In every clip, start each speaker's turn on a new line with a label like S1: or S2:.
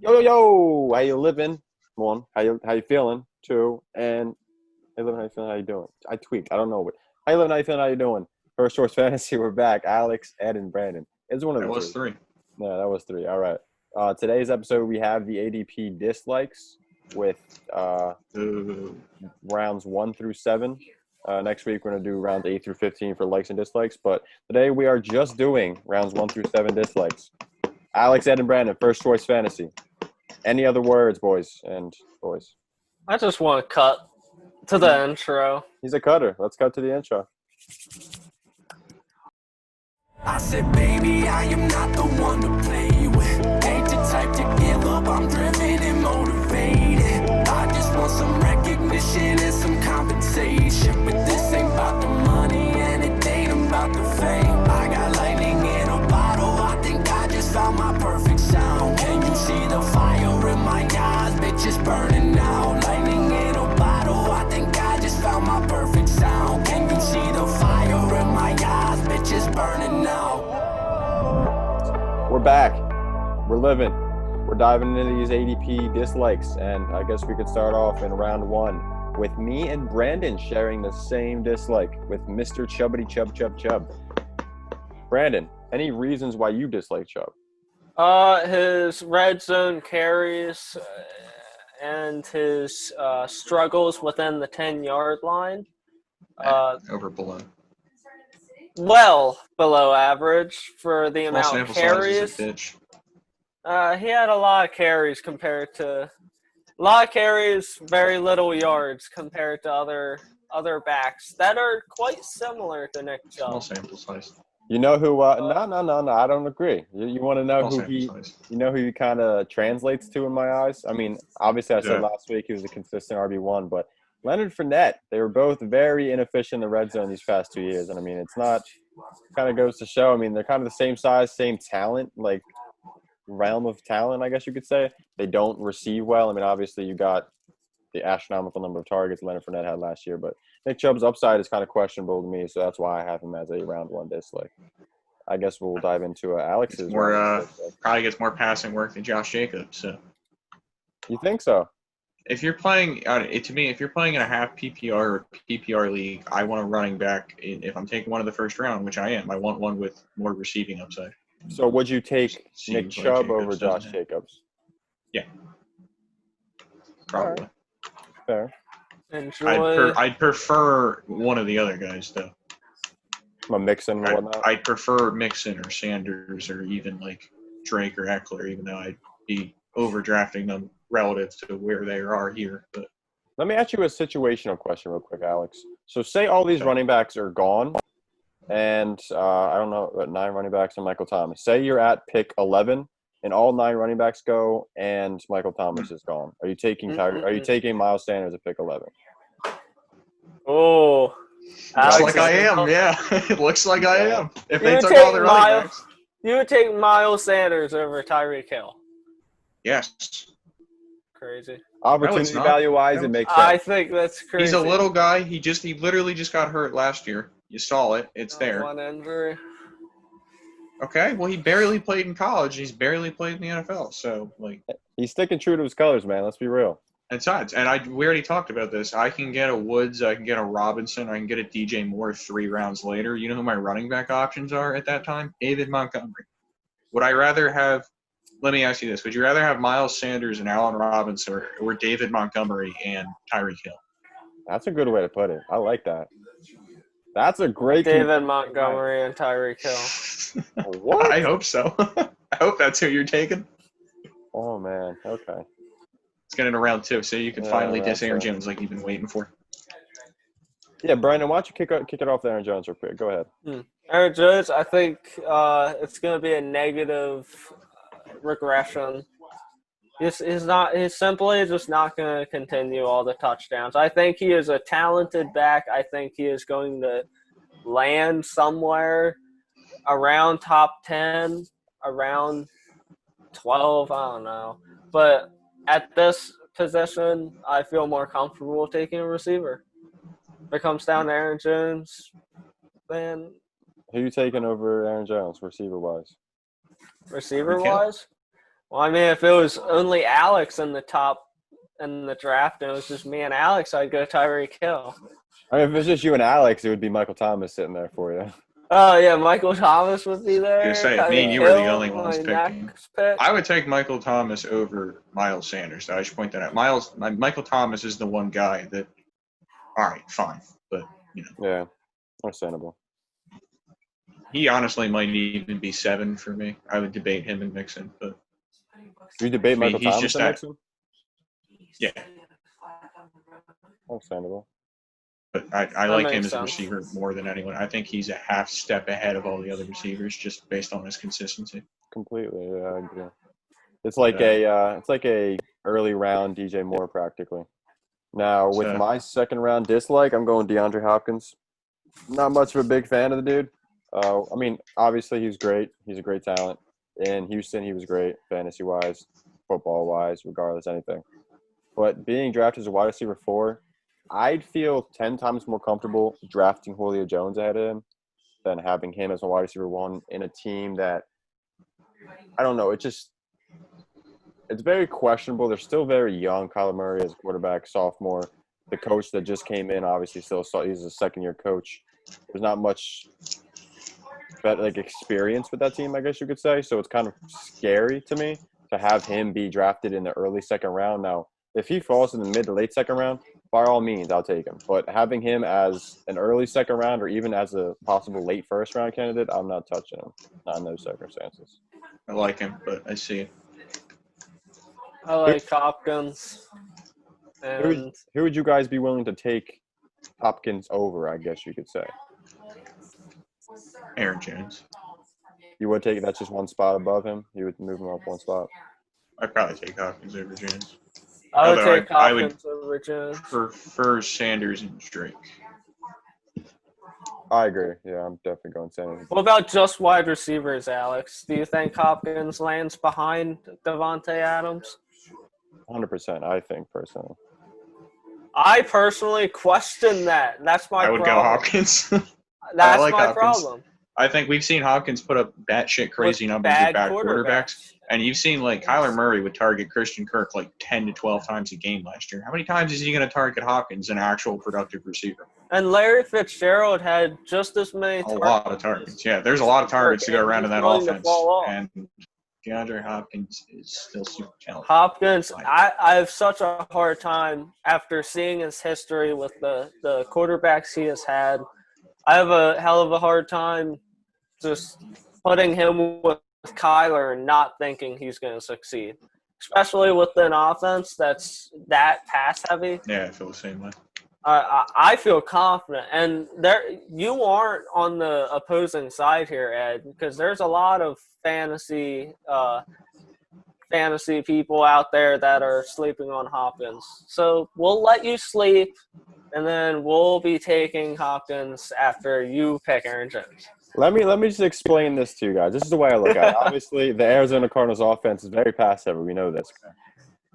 S1: Yo, yo, yo! How you living? One, how you feeling? Two, and how you living? How you feeling? How you doing? I tweaked. I don't know, but how you living? How you feeling? How you doing? First Source Fantasy. We're back. Alex, Ed, and Brandon. It's one of
S2: That
S1: the
S2: was
S1: three.
S2: three.
S1: No, that was three. All right. Today's episode we have the ADP dislikes with
S2: Ooh.
S1: rounds 1 through 7. Next week we're gonna do rounds 8 through 15 for likes and dislikes. But today we are just doing rounds 1 through 7 dislikes. Alex, Ed, and Brandon. First Choice Fantasy. Any other words, boys and boys?
S3: I just want to cut to the intro.
S1: He's a cutter. Let's cut to the intro.
S4: I said, baby, I am not the one to play with. Ain't the type to give up, I'm driven and motivated. I just want some recognition and some compensation. But this ain't about the money and it ain't about the fame. I got lightning in a bottle, I think I just found my perfect sound. Can you see the fire in my eyes? Bitch, it's burning out. Lightning in a bottle, I think I just found my perfect sound. Can you see the fire in my eyes? Bitch, it's burning out.
S1: We're back. We're living. We're diving into these ADP dislikes, and I guess we could start off in round 1 with me and Brandon sharing the same dislike with Mr. Chubbity Chubb. Brandon, any reasons why you dislike Chubb?
S3: His red zone carries and his struggles within the 10-yard line.
S2: Over below.
S3: Well below average for the
S2: Small
S3: amount of
S2: sample size is
S3: carries.
S2: a bitch.
S3: He had a lot of carries very little yards compared to other backs that are quite similar to Nick
S2: Small
S3: Chubb.
S2: sample size.
S1: You know who? No. I don't agree. You want to know
S2: Small
S1: who
S2: sample
S1: he?
S2: size.
S1: You know who he kind of translates to in my eyes. I mean, obviously, I said
S2: Yeah.
S1: last week he was a consistent RB1, but Leonard Fournette, they were both very inefficient in the red zone these past 2 years, and I mean, it's not. Kind of goes to show. I mean, they're kind of the same size, same talent, like realm of talent, I guess you could say. They don't receive well. I mean, obviously, you got the astronomical number of targets Leonard Fournette had last year, but Nick Chubb's upside is kind of questionable to me, so that's why I have him as a round 1 dislike. I guess we'll dive into Alex's.
S2: It's more, probably gets more passing work than Josh Jacobs. So
S1: You think so?
S2: if you're playing, to me, if you're playing in a half PPR or PPR league, I want a running back. If I'm taking one of the first round, which I am, I want one with more receiving upside.
S1: So would you take Nick
S2: Seems like
S1: Chubb over
S2: Jacobs
S1: Josh
S2: doesn't.
S1: Jacobs?
S2: Yeah, probably.
S1: Fair.
S3: Enjoy.
S2: I'd prefer one of the other guys though.
S1: I'm a Mixon and whatnot.
S2: I'd prefer Mixon or Sanders or even like Drake or Eckler, even though I'd be overdrafting them relative to where they are here. But
S1: Let me ask you a situational question real quick, Alex. So say all these
S2: Okay.
S1: running backs are gone, and I don't know, 9 running backs and Michael Thomas. Say you're at pick 11, and all 9 running backs go, and Michael Thomas is gone. Are you taking Are you taking Miles Sanders at pick 11?
S3: Oh,
S2: looks
S3: Alex
S2: like I
S3: is-
S2: am, yeah. It looks like I am. If they
S3: You
S2: took
S3: take
S2: all the running
S3: Miles-
S2: backs.
S3: You would take Miles Sanders over Tyreek Hill.
S2: Yes.
S3: Crazy.
S1: Opportunity
S2: not.
S1: value-wise,
S2: No,
S1: it
S2: it's
S1: makes
S3: I
S1: sense.
S3: think that's crazy.
S2: He's a little guy. He literally just got hurt last year. You saw it. It's there.
S3: One injury.
S2: Okay. Well, he barely played in college. He's barely played in the NFL. So, like,
S1: He's sticking true to his colors, man. Let's be real.
S2: and we already talked about this. I can get a Woods. I can get a Robinson. I can get a DJ Moore 3 rounds later. You know who my running back options are at that time? David Montgomery. Would I rather have – let me ask you this. Would you rather have Miles Sanders and Allen Robinson or David Montgomery and Tyreek Hill?
S1: That's a good way to put it. I like that. That's a great
S3: David Montgomery and Tyreek Hill.
S1: What?
S2: I hope so. I hope that's who you're taking.
S1: Oh, man. Okay.
S2: Let's get into round 2, so you can
S1: Yeah,
S2: finally
S1: round
S2: diss Aaron
S1: 2.
S2: Jones like you've been waiting for.
S1: Yeah, Brandon, why don't you kick it off to Aaron Jones real quick? Go ahead.
S3: Aaron Jones, I think it's going to be a negative regression. He's simply just not going to continue all the touchdowns. I think he is a talented back. I think he is going to land somewhere around top 10, around 12, I don't know. But at this position, I feel more comfortable taking a receiver. If it comes down to Aaron Jones, then
S1: Who you taking over Aaron Jones, receiver-wise?
S3: receiver-wise, Well, I mean, if it was only Alex in the draft and it was just me and Alex, I'd go Tyreek Hill.
S1: I mean, if it's just you and Alex, it would be Michael Thomas sitting there for you.
S3: Oh, yeah, Michael Thomas would be there.
S2: Just say, if me and you were the only ones picking. I would take Michael Thomas over Miles Sanders. I should point that out. Michael Thomas is the one guy that, all right, fine, but, you know.
S1: Yeah, understandable.
S2: He honestly might even be 7 for me. I would debate him and Mixon, but.
S1: Do you debate Michael Thomas
S2: just
S1: and Mixon?
S2: Yeah.
S1: Understandable.
S2: But I like him as a receiver more than anyone. I think he's a half step ahead of all the other receivers just based on his consistency.
S1: Completely, yeah, I agree. It's like a early round DJ Moore practically. Now with my second round dislike, I'm going DeAndre Hopkins. Not much of a big fan of the dude. I mean, obviously he's great. He's a great talent. In Houston, he was great, fantasy-wise, football-wise, regardless anything. But being drafted as a wide receiver 4, I'd feel 10 times more comfortable drafting Julio Jones ahead of him than having him as a wide receiver 1 in a team that, I don't know, it's very questionable. They're still very young. Kyler Murray as a quarterback, sophomore. The coach that just came in, obviously, he's a second-year coach. There's not much experience with that team, I guess you could say. So it's kind of scary to me to have him be drafted in the early second round. Now, if he falls in the mid to late second round, by all means, I'll take him. But having him as an early second round or even as a possible late first round candidate, I'm not touching him. Not in those circumstances.
S2: I like him, but I see it.
S3: I like Hopkins. And
S1: Who would you guys be willing to take Hopkins over, I guess you could say?
S2: Aaron Jones.
S1: You would take it? That's just one spot above him? You would move him up one spot?
S2: I'd probably take Hopkins over Jones.
S3: I would take Hopkins over Jones.
S2: Prefer Sanders and Drake.
S1: I agree. Yeah, I'm definitely going Sanders.
S3: What about just wide receivers, Alex? Do you think Hopkins lands behind Devontae Adams?
S1: 100%, I think, personally.
S3: I personally question that. That's my problem.
S2: I would go Hopkins.
S3: That's
S2: like
S3: my
S2: Hopkins.
S3: problem.
S2: I think we've seen Hopkins put up batshit crazy numbers with bad quarterbacks. And you've seen, Kyler Murray would target Christian Kirk 10 to 12 times a game last year. How many times is he going to target Hopkins, an actual productive receiver?
S3: And Larry Fitzgerald had just as many
S2: targets. A lot of targets. Yeah, there's a lot of targets to go around in that offense. And DeAndre Hopkins is still super talented.
S3: Hopkins, I have such a hard time after seeing his history with the quarterbacks he has had. I have a hell of a hard time just putting him with Kyler and not thinking he's going to succeed, especially with an offense that's that pass heavy.
S2: Yeah, I feel the same way.
S3: I feel confident, and you aren't on the opposing side here, Ed, because there's a lot of fantasy people out there that are sleeping on Hopkins. So we'll let you sleep, and then we'll be taking Hopkins after you pick Aaron Jones.
S1: Let me just explain this to you guys. This is the way I look at it. Obviously, the Arizona Cardinals offense is very pass heavy. We know this.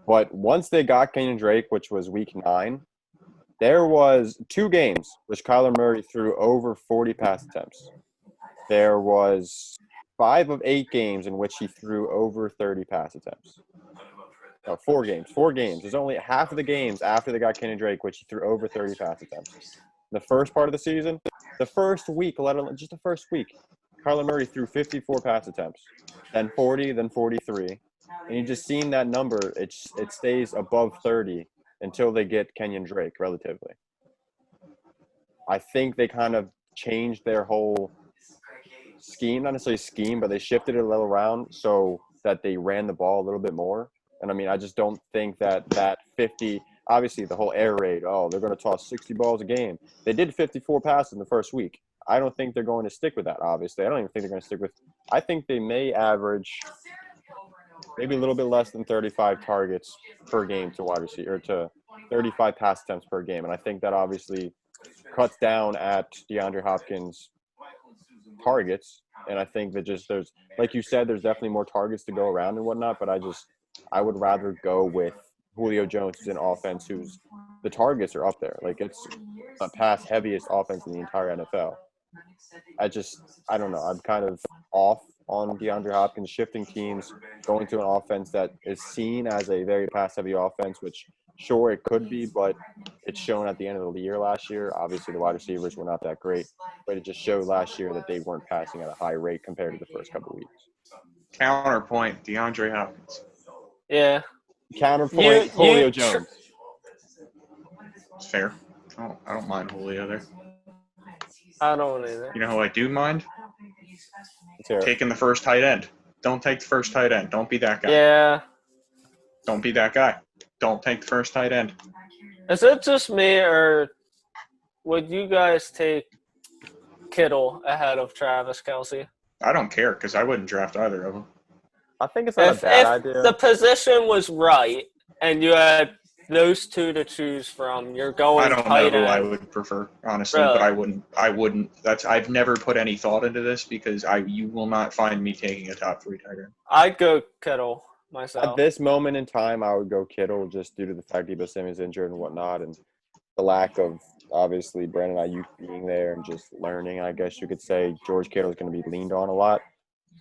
S1: But once they got Kenyon Drake, which was week 9, there was 2 games which Kyler Murray threw over 40 pass attempts. There was 5 of 8 games in which he threw over 30 pass attempts. No, 4 games. 4 games. There's only half of the games after they got Kenyon Drake, which he threw over 30 pass attempts. The first part of the season, the first week, let alone just the first week, Kyler Murray threw 54 pass attempts, then 40, then 43. And you just seen that number, it stays above 30 until they get Kenyon Drake, relatively. I think they kind of changed their whole scheme, not necessarily scheme, but they shifted it a little around so that they ran the ball a little bit more. And, I mean, I just don't think that 50 – obviously, the whole air raid, they're going to toss 60 balls a game. They did 54 passes in the first week. I don't think they're going to stick with that, obviously. I don't even think they're going to stick with – I think they may average maybe a little bit less than 35 targets per game to wide receiver, or to 35 pass attempts per game. And I think that obviously cuts down at DeAndre Hopkins' targets. And I think that just there's – like you said, there's definitely more targets to go around and whatnot, but I would rather go with Julio Jones, who's an offense whose the targets are up there. Like, it's a pass-heaviest offense in the entire NFL. I don't know. I'm kind of off on DeAndre Hopkins, shifting teams, going to an offense that is seen as a very pass-heavy offense, which sure it could be, but it's shown at the end of the year last year. Obviously, the wide receivers were not that great, but it just showed last year that they weren't passing at a high rate compared to the first couple of weeks.
S2: Counterpoint, DeAndre Hopkins.
S3: Yeah.
S1: Counterpoint, Julio Jones.
S2: It's fair. I don't mind Julio there.
S3: I don't either.
S2: You know who I do mind?
S1: Let's hear it.
S2: Taking the first tight end. Don't take the first tight end. Don't be that guy.
S3: Yeah.
S2: Don't be that guy. Don't take the first tight end.
S3: Is it just me, or would you guys take Kittle ahead of Travis Kelce?
S2: I don't care because I wouldn't draft either of them.
S1: I think it's not a bad idea.
S3: If the position was right and you had those two to choose from, you're going
S2: I don't know who I would prefer, honestly,
S3: Really?
S2: but I wouldn't. I've never put any thought into this because you will not find me taking a top 3 tight end.
S3: I'd go Kittle myself.
S1: At this moment in time, I would go Kittle just due to the fact Debo Samuel's injured and whatnot, and the lack of, obviously, Brandon Ayuk being there and just learning, I guess you could say. George Kittle is going to be leaned on a lot.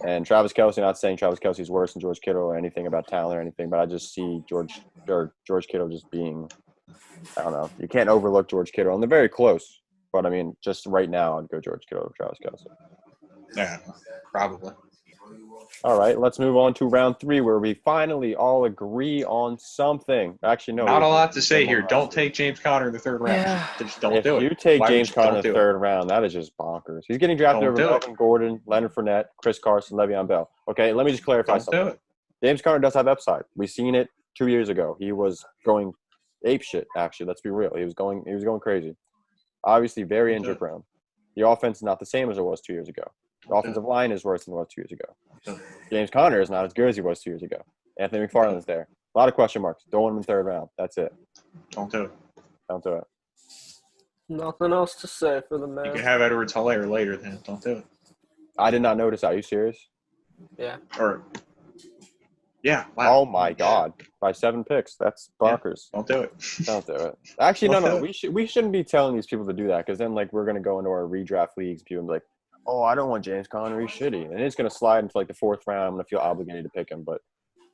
S1: And Travis Kelce, not saying Travis Kelce's worse than George Kittle or anything about talent or anything, but I just see George Kittle just being, I don't know. You can't overlook George Kittle. And they're very close. But, I mean, just right now, I'd go George Kittle or Travis Kelce.
S2: Yeah, probably.
S1: All right, let's move on to round 3 where we finally all agree on something. Actually, no.
S2: Not a lot to say here. Don't take James Conner in the 3rd round.
S3: Yeah.
S2: Just don't
S1: If
S2: do it.
S1: you take
S2: Why would
S1: James
S2: you
S1: Conner
S2: don't
S1: in the
S2: do it?
S1: 3rd round, that is just bonkers. He's getting drafted
S2: Don't
S1: over
S2: do it.
S1: Melvin Gordon, Leonard Fournette, Chris Carson, Le'Veon Bell. Okay, let me just clarify
S2: Don't do
S1: something.
S2: it.
S1: James Conner does have upside. We've seen it 2 years ago. He was going ape shit, actually. Let's be real. He was going crazy. Obviously, very injury prone. The offense is not the same as it was 2 years ago. The offensive line is worse than it was 2 years ago. James Conner is not as good as he was 2 years ago. Anthony McFarland's there. A lot of question marks. Don't want him in the 3rd round. That's it.
S2: Don't do it.
S1: Don't do it.
S3: Nothing else to say for the
S2: You
S3: man.
S2: can have Edwards-Helaire later, then don't do it.
S1: I did not notice that. Are you serious?
S3: Yeah.
S2: Or, yeah, wow.
S1: Oh, my God. By 7 picks. That's bonkers.
S2: Don't do it.
S1: Don't do it. Actually,
S2: Don't
S1: no.
S2: do it.
S1: We shouldn't be telling these people to do that because then, like, we're going to go into our redraft leagues. People will be like, oh, I don't want James Conner. He's shitty. And it's going to slide into, like, the 4th round. I'm going to feel obligated to pick him. But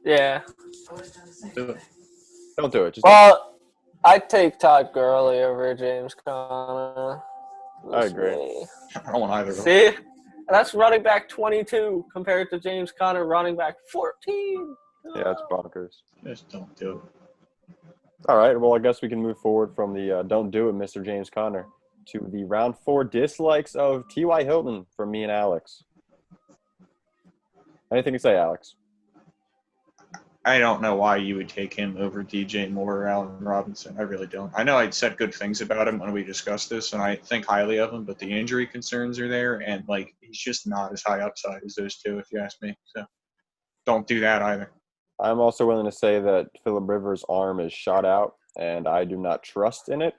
S3: Yeah.
S2: Don't do it.
S1: don't do it. Just
S3: Well, I'd take Todd Gurley over James Conner.
S1: I agree.
S3: Me.
S2: I don't want either of them.
S3: See? That's running back 22 compared to James Conner running back 14.
S1: yeah, it's bonkers.
S2: Just don't do it.
S1: All right. Well, I guess we can move forward from the don't do it, Mr. James Conner, to the round 4 dislikes of T.Y. Hilton from me and Alex. Anything to say, Alex?
S2: I don't know why you would take him over DJ Moore or Allen Robinson. I really don't. I know I'd said good things about him when we discussed this, and I think highly of him, but the injury concerns are there, and, like, he's just not as high upside as those two, if you ask me. So don't do that either.
S1: I'm also willing to say that Phillip Rivers' arm is shot out, and I do not trust in it.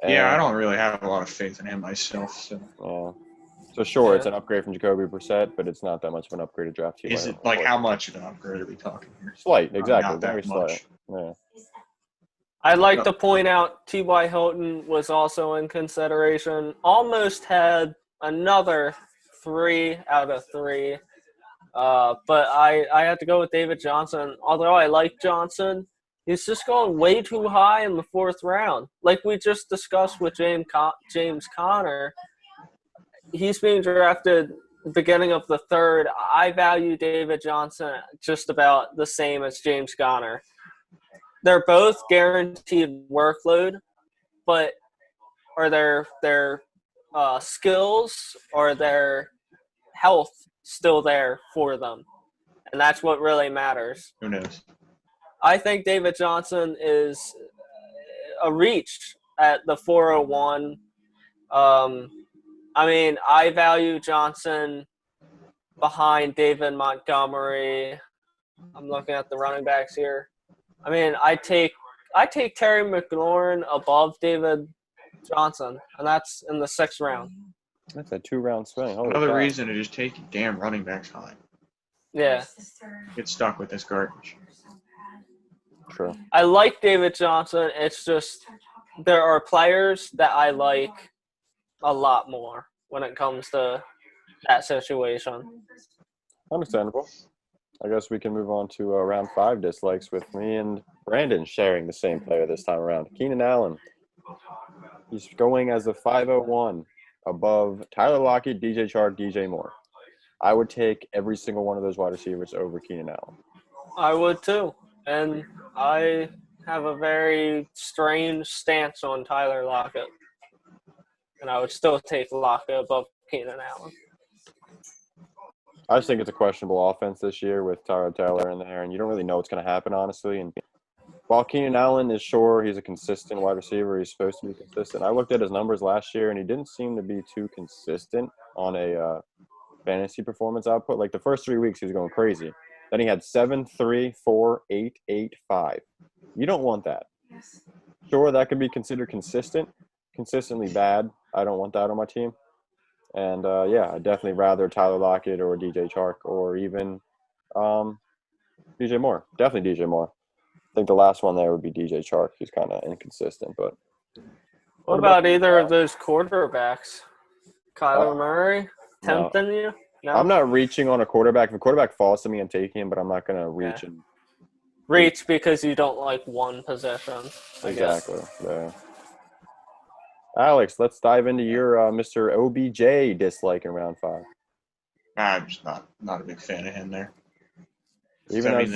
S2: Yeah, I
S1: And,
S2: don't really have a lot of faith in him myself. So
S1: So, sure,
S3: Yeah.
S1: it's an upgrade from Jacoby Brissett, but it's not that much of an upgrade to draft T.Y.
S2: is it like how much of an upgrade are we talking here?
S1: Slight, exactly.
S2: Not that
S1: Very
S2: much.
S1: slight. Yeah.
S3: I'd like
S2: No.
S3: to point out T.Y. Hilton was also in consideration. Almost had another 3 out of 3. But I had to go with David Johnson. Although I like Johnson, he's just going way too high in the 4th round. Like we just discussed with James Conner, he's being drafted beginning of the 3rd. I value David Johnson just about the same as James Conner. They're both guaranteed workload, but are their skills or their health still there for them? And that's what really matters.
S2: Who knows?
S3: I think David Johnson is a reach at the 401. I mean, I value Johnson behind David Montgomery. I'm looking at the running backs here. I mean, I take Terry McLaurin above David Johnson, and that's in the 6th round.
S1: That's a 2-round swing. Holy
S2: Another
S1: cow.
S2: reason to just take your damn running backs high.
S3: Yeah.
S2: Get stuck with this garbage.
S1: True.
S3: I like David Johnson. It's just there are players that I like a lot more when it comes to that situation.
S1: Understandable. I guess we can move on to round 5 dislikes with me and Brandon sharing the same player this time around. Keenan Allen. He's going as a 501 above Tyler Lockett, DJ Chark, DJ Moore. I would take every single one of those wide receivers over Keenan Allen.
S3: I would too. And I have a very strange stance on Tyler Lockett. And I would still take Lockett above Keenan Allen.
S1: I just think it's a questionable offense this year with Tyrod Taylor in there, and you don't really know what's going to happen, honestly. And while Keenan Allen is sure he's a consistent wide receiver, he's supposed to be consistent. I looked at his numbers last year, and he didn't seem to be too consistent on a fantasy performance output. Like the first 3 weeks, he was going crazy. Then he had 7, 3, 4, 8, 8, 5. You don't want that. Sure, that could be considered consistent. Consistently bad. I don't want that on my team. And, I'd definitely rather Tyler Lockett or DJ Chark or even DJ Moore. Definitely DJ Moore. I think the last one there would be DJ Chark. He's kind of inconsistent. But
S3: what about either of those quarterbacks? Kyler Murray tempting you? No?
S1: I'm not reaching on a quarterback. If a quarterback falls to me, I'm taking him, but I'm not going to reach and
S3: reach because you don't like one possession.
S1: Exactly. Yeah. Alex, let's dive into your Mr. OBJ dislike in round 5.
S2: I'm just not a big fan of him there.
S1: Even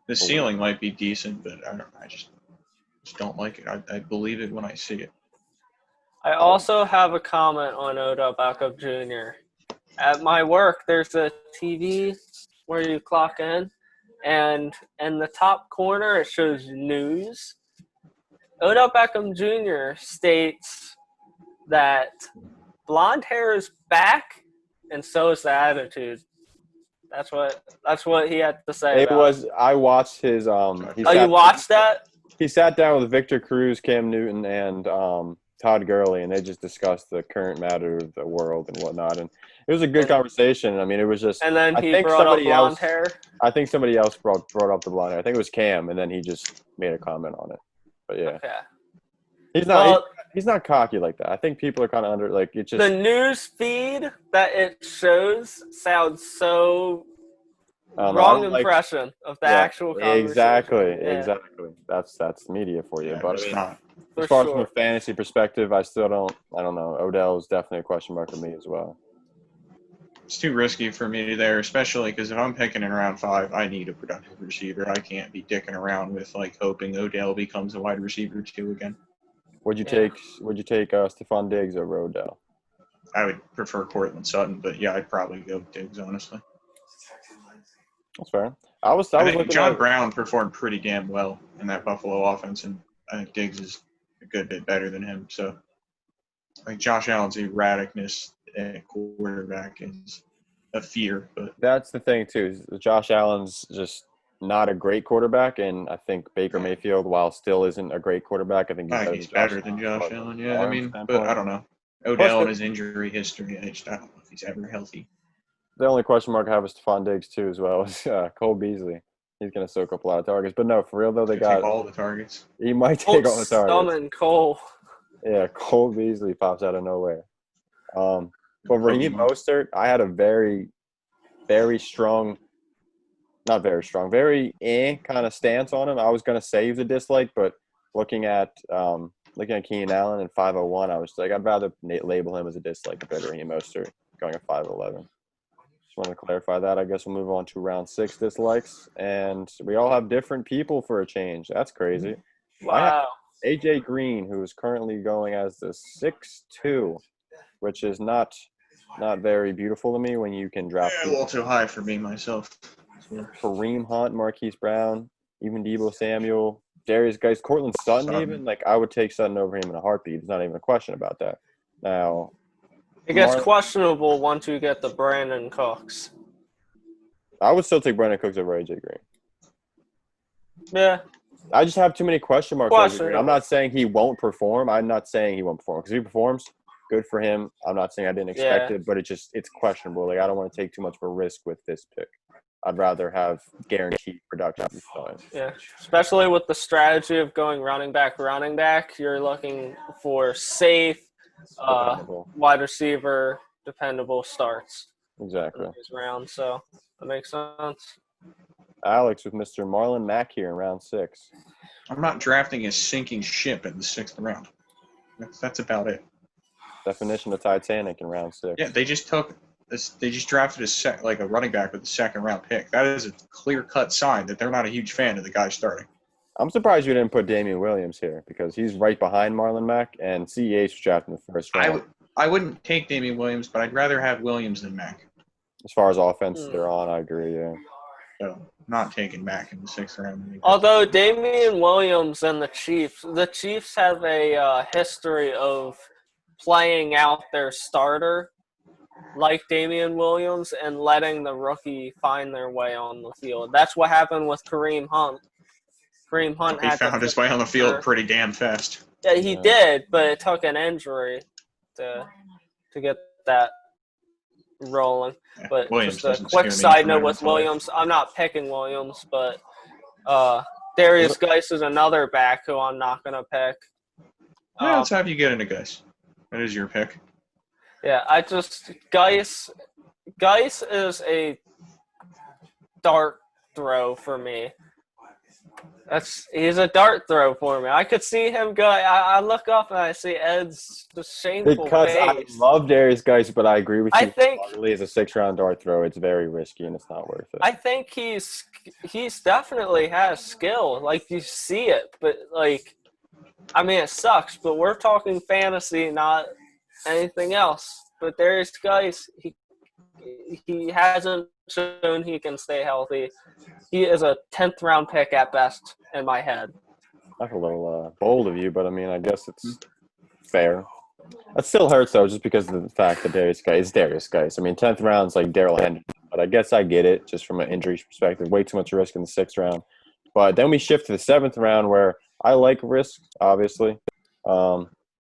S2: the ceiling might be decent, but I just don't like it. I believe it when I see it.
S3: I also have a comment on Odell Beckham Jr. At my work, there's a TV where you clock in, and in the top corner it shows news. Odell Beckham Jr. states that blonde hair is back, and so is the attitude. That's what he had to say.
S1: I watched his.
S3: You watched that?
S1: He sat down with Victor Cruz, Cam Newton, and Todd Gurley, and they just discussed the current matter of the world and whatnot. And it was a good conversation. I mean, it was just.
S3: And then he brought up blonde hair.
S1: I think somebody else brought up the blonde hair. I think it was Cam, and then he just made a comment on it. But yeah.
S3: Okay.
S1: He's not cocky like that. I think people are kind of it's just
S3: the news feed that it shows sounds so wrong impression of the actual conversation.
S1: Exactly. That's media for you. But
S2: as
S1: far as from a fantasy perspective, I don't know. Odell is definitely a question mark for me as well.
S2: It's too risky for me there, especially because if I'm picking in round 5, I need a productive receiver. I can't be dicking around with hoping Odell becomes a wide receiver 2 again.
S1: Would you take Stephon Diggs over Odell?
S2: I would prefer Cortland Sutton, but yeah, I'd probably go Diggs, honestly.
S1: That's fair. I think
S2: John Brown performed pretty damn well in that Buffalo offense, and I think Diggs is a good bit better than him. So I think Josh Allen's erraticness at quarterback is a fear. But
S1: that's the thing too. Josh Allen's just not a great quarterback, and I think Baker Mayfield, while still isn't a great quarterback, I think he's
S2: better than Josh Allen. Yeah, but I don't know. Odell and his injury history, I don't know if he's ever healthy.
S1: The only question mark I have is Stephon Diggs too, as well as Cole Beasley. He's going to soak up a lot of targets, but no, for real though, they got
S2: all the targets.
S1: He might take all the targets.
S3: Summon Cole.
S1: Yeah, Cole Beasley pops out of nowhere. But Raheem Mostert, I had a very, very strong. Not very strong, very kind of stance on him. I was going to save the dislike, but looking at Keenan Allen and 501, I was like, I'd rather label him as a dislike compared to Raheem Mostert going at 511. Just wanted to clarify that. I guess we'll move on to round 6 dislikes, and we all have different people for a change. That's crazy.
S3: Wow.
S1: AJ Green, who is currently going as the 6'2", which is not very beautiful to me when you can draft.
S2: A little too high for me myself.
S1: Kareem Hunt, Marquise Brown, even Deebo Samuel, Derrius Guice, Cortland Sutton even. I would take Sutton over him in a heartbeat. There's not even a question about that. Now,
S3: it gets questionable once you get the Brandon Cooks.
S1: I would still take Brandon Cooks over AJ Green.
S3: Yeah.
S1: I just have too many question marks. I'm not saying he won't perform. I'm not saying he won't perform. Because if he performs, good for him. I'm not saying I didn't expect it, but it's questionable. I don't want to take too much of a risk with this pick. I'd rather have guaranteed production.
S3: Yeah, especially with the strategy of going running back. You're looking for safe, wide receiver, dependable starts.
S1: Exactly.
S3: This round, so That makes sense.
S1: Alex with Mr. Marlon Mack here in round 6.
S2: I'm not drafting a sinking ship in the 6th round. That's about it.
S1: Definition of Titanic in round 6.
S2: Yeah, they just took this. They just drafted a running back with a 2nd round pick. That is a clear-cut sign that they're not a huge fan of the guy starting.
S1: I'm surprised you didn't put Damian Williams here because he's right behind Marlon Mack, and CEH was drafted in the 1st round.
S2: I wouldn't take Damian Williams, but I'd rather have Williams than Mack.
S1: As far as offense they're on, I agree, yeah.
S2: So, not taking Mack in the 6th round.
S3: Although Damian Williams and the Chiefs have a history of playing out their starter like Damian Williams and letting the rookie find their way on the field. That's what happened with Kareem Hunt. Kareem Hunt
S2: He found his way on the field pretty damn fast.
S3: Yeah, he did, but it took an injury to get that rolling.
S2: Yeah,
S3: But
S2: Williams
S3: just a quick side note with Williams, I'm not picking Williams, but Derrius Guice is another back who I'm not going to pick.
S2: Yeah, let's have you get into Guice. That is your pick.
S3: Yeah, Guice is a dart throw for me. He's a dart throw for me. I could see him go. I look up and I see Ed's just shameful
S1: Because
S3: face.
S1: I love Derrius Guice, but I agree with you.
S3: I think
S1: as a 6th round dart throw, it's very risky and it's not worth it.
S3: I think he's definitely has skill. Like you see it, but like, I mean, it sucks. But we're talking fantasy, not anything else. But Derrius Guice, he hasn't shown he can stay healthy. He is a 10th round pick at best in my head.
S1: That's a little bold of you, but I mean, I guess it's fair. That still hurts though, just because of the fact that Derrius Guice. I mean, 10th round's like Darrell Henderson, but I guess I get it just from an injury perspective. Way too much risk in the 6th round. But then we shift to the 7th round, where I like risk. Obviously, talked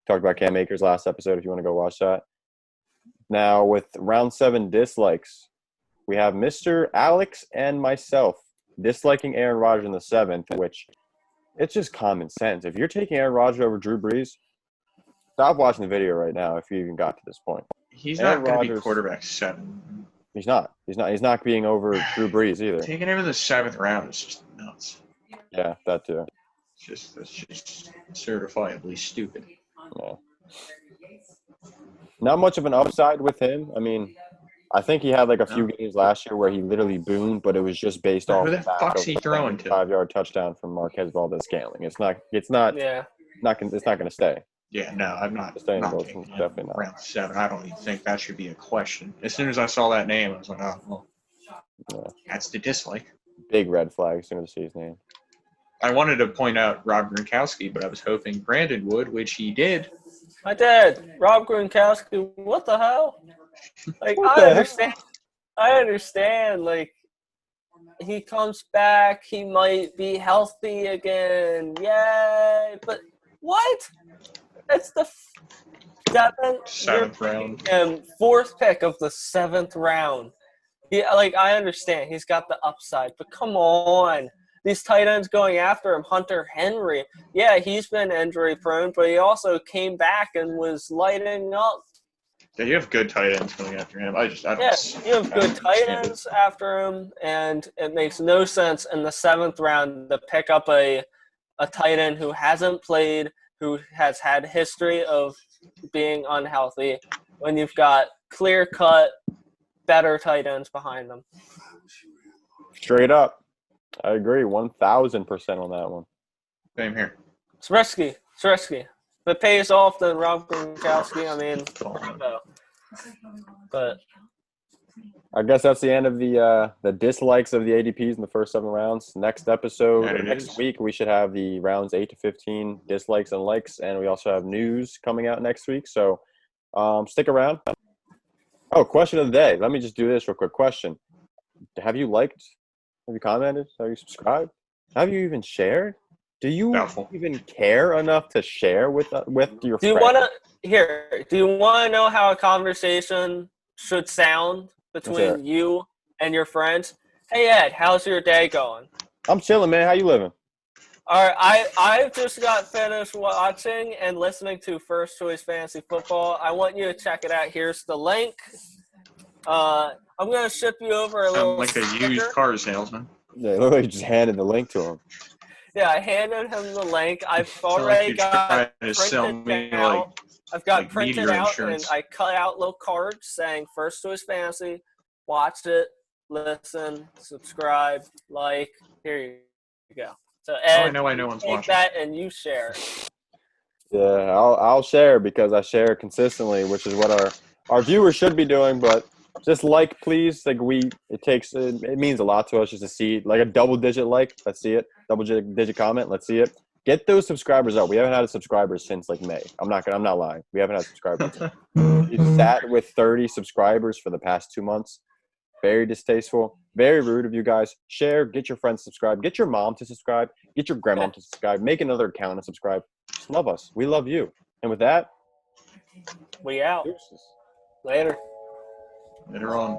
S1: about Cam Akers last episode. If you want to go watch that. Now with round 7 dislikes, we have Mr. Alex and myself disliking Aaron Rodgers in the 7th, which it's just common sense. If you're taking Aaron Rodgers over Drew Brees, stop watching the video right now if you even got to this point.
S2: He's not going to be quarterback 7.
S1: He's not. He's not being over Drew Brees either.
S2: Taking him in the 7th round is just nuts.
S1: Yeah, that too.
S2: That's just certifiably stupid.
S1: Yeah. Not much of an upside with him. I mean, I think he had like a few games last year where he literally boomed, but it was just based off
S2: who the fuck's he throwing to?
S1: 5-yard touchdown from Marquez Valdez-Scantling. It's not going to stay.
S2: Yeah, no, I'm not.
S1: Sustainable.
S2: Taking
S1: Definitely not.
S2: Round 7. I don't even think that should be a question. As soon as I saw that name, I was like, oh, well, that's the dislike.
S1: Big red flag as soon as I see his name.
S2: I wanted to point out Rob Gronkowski, but I was hoping Brandon would, which he did.
S3: I did. Rob Gronkowski, what the hell? Like, I understand. Like, he comes back. He might be healthy again. Yay. But what? It's the
S2: 7th round.
S3: And 4th pick of the 7th round. Yeah, like, I understand. He's got the upside. But come on. These tight ends going after him, Hunter Henry. Yeah, he's been injury prone, but he also came back and was lighting up.
S2: Yeah, you have good tight ends going after him.
S3: You have good tight ends after him, and it makes no sense in the 7th round to pick up a tight end who hasn't played, who has had history of being unhealthy, when you've got clear-cut, better tight ends behind them.
S1: Straight up. I agree 1,000% on that one.
S2: Same here.
S3: It's risky. If it pays off, then Rob Gronkowski, I mean, no. But
S1: I guess that's the end of the dislikes of the ADPs in the first 7 rounds. Next episode, next week, we should have the rounds 8 to 15 dislikes and likes, and we also have news coming out next week. So stick around. Oh, question of the day. Let me just do this real quick. Question. Have you liked? Have you commented? Have you subscribed? Have you even shared? Do you even care enough to share with your friends?
S3: Do you want to know how a conversation should sound between you and your friends? Hey, Ed, how's your day going?
S1: I'm chilling, man. How you living?
S3: All right, I just got finished watching and listening to First Choice Fantasy Football. I want you to check it out. Here's the link. I'm gonna ship you over a
S2: Sound
S3: little
S2: like a
S3: sticker.
S2: used car salesman.
S1: Yeah, it looked like you just handed the link to him.
S3: Yeah, I handed him the link. I've
S2: Sound like
S3: already
S2: you're
S3: got
S2: trying to sell me
S3: printed out. I've got
S2: like
S3: printed
S2: meteor
S3: out,
S2: insurance.
S3: and I cut out little cards saying "First Choice Fantasy." Watch it, listen, subscribe, like. Here you go. So Ed,
S2: I know one's
S3: take
S2: watching.
S3: that and you share it.
S1: Yeah, I'll share because I share consistently, which is what our viewers should be doing. But just like, please, like it means a lot to us just to see like a double digit like. Let's see it. Double digit comment. Let's see it. Get those subscribers up. We haven't had subscribers since like May. I'm not lying. We haven't had subscribers. We've sat with 30 subscribers for the past 2 months. Very distasteful. Very rude of you guys. Share. Get your friends to subscribe. Get your mom to subscribe. Get your grandma to subscribe. Make another account and subscribe. Just love us. We love you. And with that,
S3: We out.
S1: deuces.
S3: Later.
S2: Later on.